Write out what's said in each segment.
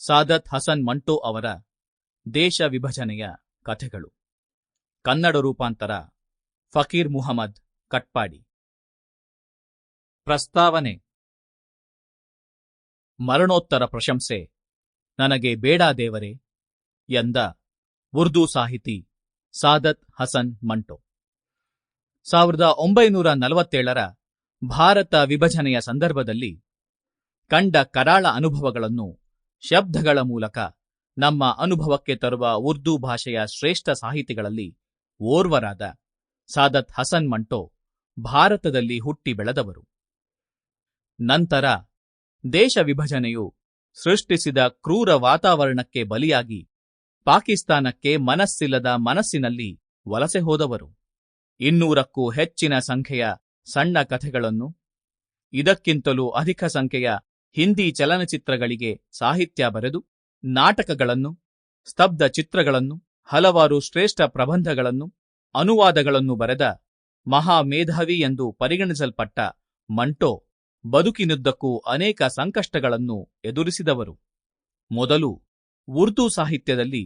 ಸಾದತ್ ಹಸನ್ ಮಂಟೋ ಅವರ ದೇಶ ವಿಭಜನೆಯ ಕಥೆಗಳು. ಕನ್ನಡ ರೂಪಾಂತರ ಫಕೀರ್ ಮುಹಮ್ಮದ್ ಕಟ್ಪಾಡಿ. ಪ್ರಸ್ತಾವನೆ. ಮರಣೋತ್ತರ ಪ್ರಶಂಸೆ ನನಗೆ ಬೇಡ ದೇವರೇ ಎಂದ ಉರ್ದು ಸಾಹಿತಿ ಸಾದತ್ ಹಸನ್ ಮಂಟೋ 1947ರ ಭಾರತ ವಿಭಜನೆಯ ಸಂದರ್ಭದಲ್ಲಿ ಕಂಡ ಕರಾಳ ಅನುಭವಗಳನ್ನು ಶಬ್ದಗಳ ಮೂಲಕ ನಮ್ಮ ಅನುಭವಕ್ಕೆ ತರುವ ಉರ್ದು ಭಾಷೆಯ ಶ್ರೇಷ್ಠ ಸಾಹಿತಿಗಳಲ್ಲಿ ಓರ್ವರಾದ ಸಾದತ್ ಹಸನ್ ಮಂಟೋ ಭಾರತದಲ್ಲಿ ಹುಟ್ಟಿ ಬೆಳೆದವರು. ನಂತರ ದೇಶ ವಿಭಜನೆಯು ಸೃಷ್ಟಿಸಿದ ಕ್ರೂರ ವಾತಾವರಣಕ್ಕೆ ಬಲಿಯಾಗಿ ಪಾಕಿಸ್ತಾನಕ್ಕೆ ಮನಸ್ಸಿಲ್ಲದ ಮನಸ್ಸಿನಲ್ಲಿ ವಲಸೆ ಹೋದವರು. 200ಕ್ಕೂ ಹೆಚ್ಚಿನ ಸಂಖ್ಯೆಯ ಸಣ್ಣ ಕಥೆಗಳನ್ನು, ಇದಕ್ಕಿಂತಲೂ ಅಧಿಕ ಸಂಖ್ಯೆಯ ಹಿಂದಿ ಚಲನಚಿತ್ರಗಳಿಗೆ ಸಾಹಿತ್ಯ ಬರೆದು, ನಾಟಕಗಳನ್ನು, ಸ್ತಬ್ಧ ಚಿತ್ರಗಳನ್ನು, ಹಲವಾರು ಶ್ರೇಷ್ಠ ಪ್ರಬಂಧಗಳನ್ನು, ಅನುವಾದಗಳನ್ನು ಬರೆದ ಮಹಾಮೇಧಾವಿ ಎಂದು ಪರಿಗಣಿಸಲ್ಪಟ್ಟ ಮಂಟೋ ಬದುಕಿನುದ್ದಕ್ಕೂ ಅನೇಕ ಸಂಕಷ್ಟಗಳನ್ನು ಎದುರಿಸಿದವರು. ಮೊದಲು ಉರ್ದು ಸಾಹಿತ್ಯದಲ್ಲಿ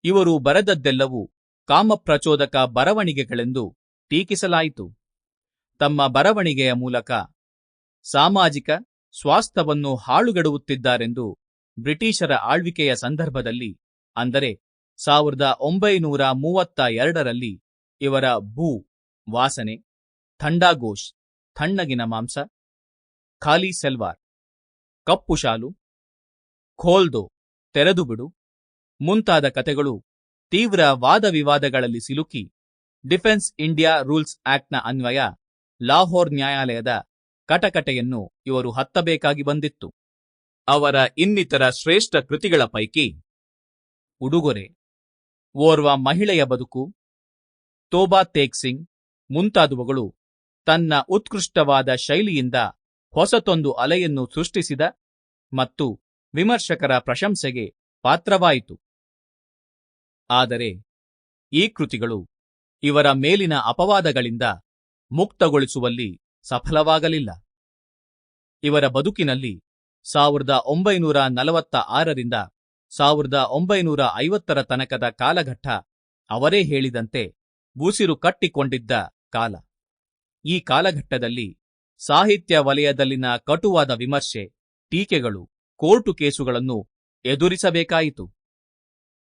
ಇವರು ಬರೆದದ್ದೆಲ್ಲವೂ ಕಾಮಪ್ರಚೋದಕ ಬರವಣಿಗೆಗಳೆಂದು ಟೀಕಿಸಲಾಯಿತು. ತಮ್ಮ ಬರವಣಿಗೆಯ ಮೂಲಕ ಸಾಮಾಜಿಕ ಸ್ವಾಸ್ಥ್ಯವನ್ನು ಹಾಳುಗೆಡುವುತ್ತಿದ್ದಾರೆಂದು ಬ್ರಿಟಿಷರ ಆಳ್ವಿಕೆಯ ಸಂದರ್ಭದಲ್ಲಿ, ಅಂದರೆ 1932ರಲ್ಲಿ ಇವರ ಭೂ ವಾಸನೆ, ಥಂಡಾಗೋಶ್ ತಣ್ಣಗಿನ ಮಾಂಸ, ಖಾಲಿ ಸೆಲ್ವಾರ್ ಕಪ್ಪು ಶಾಲು, ಖೋಲ್ದೋ ತೆರೆದುಬಿಡು ಮುಂತಾದ ಕತೆಗಳು ತೀವ್ರ ವಾದವಿವಾದಗಳಲ್ಲಿ ಸಿಲುಕಿ ಡಿಫೆನ್ಸ್ ಇಂಡಿಯಾ ರೂಲ್ಸ್ ಆಕ್ಟ್ನ ಅನ್ವಯ ಲಾಹೋರ್ ನ್ಯಾಯಾಲಯದ ಕಟಕಟೆಯನ್ನು ಇವರು ಹತ್ತಬೇಕಾಗಿ ಬಂದಿತ್ತು. ಅವರ ಇನ್ನಿತರ ಶ್ರೇಷ್ಠ ಕೃತಿಗಳ ಪೈಕಿ ಉಡುಗೊರೆ, ಓರ್ವ ಮಹಿಳೆಯ ಬದುಕು, ತೋಬಾ ತೇಗ್ ಸಿಂಗ್ ಮುಂತಾದವುಗಳು ತನ್ನ ಉತ್ಕೃಷ್ಟವಾದ ಶೈಲಿಯಿಂದ ಹೊಸತೊಂದು ಅಲೆಯನ್ನು ಸೃಷ್ಟಿಸಿದ ಮತ್ತು ವಿಮರ್ಶಕರ ಪ್ರಶಂಸೆಗೆ ಪಾತ್ರವಾಯಿತು. ಆದರೆ ಈ ಕೃತಿಗಳು ಇವರ ಮೇಲಿನ ಅಪವಾದಗಳಿಂದ ಮುಕ್ತಗೊಳಿಸುವಲ್ಲಿ ಸಫಲವಾಗಲಿಲ್ಲ. ಇವರ ಬದುಕಿನಲ್ಲಿ 1946ರಿಂದ 1950ರ ತನಕದ ಕಾಲಘಟ್ಟ ಅವರೇ ಹೇಳಿದಂತೆ ಉಸಿರು ಕಟ್ಟಿಕೊಂಡಿದ್ದ ಕಾಲ. ಈ ಕಾಲಘಟ್ಟದಲ್ಲಿ ಸಾಹಿತ್ಯ ವಲಯದಲ್ಲಿನ ಕಟುವಾದ ವಿಮರ್ಶೆ, ಟೀಕೆಗಳು, ಕೋರ್ಟು ಕೇಸುಗಳನ್ನು ಎದುರಿಸಬೇಕಾಯಿತು.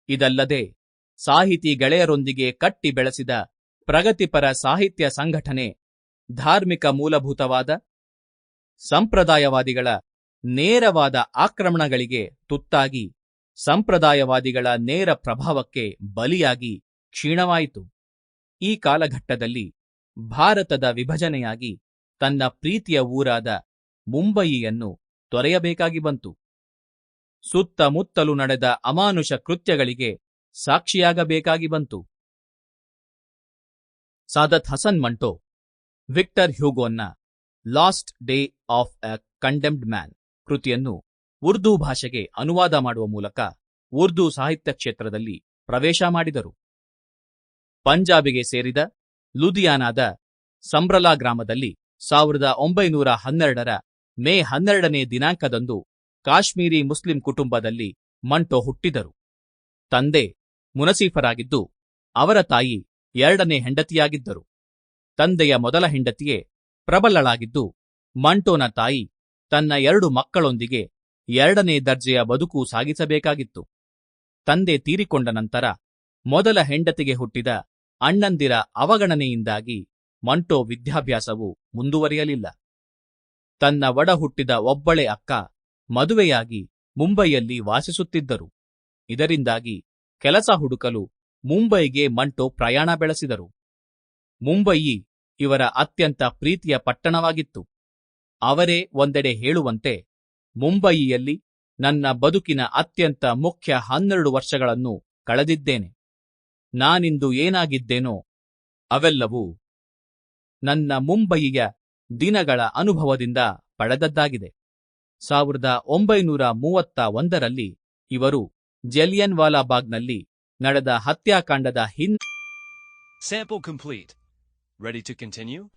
ಇದಲ್ಲದೆ ಸಾಹಿತಿ ಗೆಳೆಯರೊಂದಿಗೆ ಕಟ್ಟಿ ಬೆಳೆಸಿದ ಪ್ರಗತಿಪರ ಸಾಹಿತ್ಯ ಸಂಘಟನೆ ಧಾರ್ಮಿಕ ಮೂಲಭೂತವಾದ ಸಂಪ್ರದಾಯವಾದಿಗಳ ನೇರವಾದ ಆಕ್ರಮಣಗಳಿಗೆ ತುತ್ತಾಗಿ ಸಂಪ್ರದಾಯವಾದಿಗಳ ನೇರ ಪ್ರಭಾವಕ್ಕೆ ಬಲಿಯಾಗಿ ಕ್ಷೀಣವಾಯಿತು. ಈ ಕಾಲಘಟ್ಟದಲ್ಲಿ ಭಾರತದ ವಿಭಜನೆಯಾಗಿ ತನ್ನ ಪ್ರೀತಿಯ ಊರಾದ ಮುಂಬಯಿಯನ್ನು ತೊರೆಯಬೇಕಾಗಿ ಬಂತು. ಸುತ್ತಮುತ್ತಲು ನಡೆದ ಅಮಾನುಷ ಕೃತ್ಯಗಳಿಗೆ ಸಾಕ್ಷಿಯಾಗಬೇಕಾಗಿ ಬಂತು. ಸಾದತ್ ಹಸನ್ ಮಂಟೋ ವಿಕ್ಟರ್ ಹ್ಯೂಗೋನ್ನ last day of a condemned man ಕೃತಿಯನ್ನು ಉರ್ದು ಭಾಷೆಗೆ ಅನುವಾದ ಮಾಡುವ ಮೂಲಕ ಉರ್ದು ಸಾಹಿತ್ಯ ಕ್ಷೇತ್ರದಲ್ಲಿ ಪ್ರವೇಶ ಮಾಡಿದರು. ಪಂಜಾಬಿಗೆ ಸೇರಿದ ಲುಧಿಯಾನಾದ ಸಂಬ್ರಲಾ ಗ್ರಾಮದಲ್ಲಿ 1912ರ ಮೇ 12ನೇ ದಿನಾಂಕದಂದು ಕಾಶ್ಮೀರಿ ಮುಸ್ಲಿಂ ಕುಟುಂಬದಲ್ಲಿ ಮಂಟೋ ಹುಟ್ಟಿದರು. ತಂದೆ ಮುನಸೀಫರಾಗಿದ್ದು, ಅವರ ತಾಯಿ 2ನೇ ಹೆಂಡತಿಯಾಗಿದ್ದರು. ತಂದೆಯ ಮೊದಲ ಹೆಂಡತಿಯೇ ಪ್ರಬಲಳಾಗಿದ್ದು, ಮಂಟೋನ ತಾಯಿ ತನ್ನ 2 ಮಕ್ಕಳೊಂದಿಗೆ 2ನೇ ದರ್ಜೆಯ ಬದುಕು ಸಾಗಿಸಬೇಕಾಗಿತ್ತು. ತಂದೆ ತೀರಿಕೊಂಡ ನಂತರ ಮೊದಲ ಹೆಂಡತಿಗೆ ಹುಟ್ಟಿದ ಅಣ್ಣಂದಿರ ಅವಗಣನೆಯಿಂದಾಗಿ ಮಂಟೋ ವಿದ್ಯಾಭ್ಯಾಸವು ಮುಂದುವರಿಯಲಿಲ್ಲ. ತನ್ನ ಒಡ ಹುಟ್ಟಿದ ಒಬ್ಬಳೇ ಅಕ್ಕ ಮದುವೆಯಾಗಿ ಮುಂಬಯಿಯಲ್ಲಿ ವಾಸಿಸುತ್ತಿದ್ದರು. ಇದರಿಂದಾಗಿ ಕೆಲಸ ಹುಡುಕಲು ಮುಂಬಯಿಗೆ ಮಂಟೋ ಪ್ರಯಾಣ ಬೆಳೆಸಿದರು. ಮುಂಬಯಿ ಇವರ ಅತ್ಯಂತ ಪ್ರೀತಿಯ ಪಟ್ಟಣವಾಗಿತ್ತು. ಅವರೇ ಒಂದೆಡೆ ಹೇಳುವಂತೆ, ಮುಂಬಯಿಯಲ್ಲಿ ನನ್ನ ಬದುಕಿನ ಅತ್ಯಂತ ಮುಖ್ಯ 12 ವರ್ಷಗಳನ್ನು ಕಳೆದಿದ್ದೇನೆ. ನಾನಿಂದು ಏನಾಗಿದ್ದೇನೋ ಅವೆಲ್ಲವೂ ನನ್ನ ಮುಂಬಯಿಯ ದಿನಗಳ ಅನುಭವದಿಂದ ಪಡೆದದ್ದಾಗಿದೆ. 1931ರಲ್ಲಿ ಇವರು ಜಲಿಯನ್ ವಾಲಾಬಾಗ್ನಲ್ಲಿ ನಡೆದ ಹತ್ಯಾಕಾಂಡದ Sample complete. Ready to continue?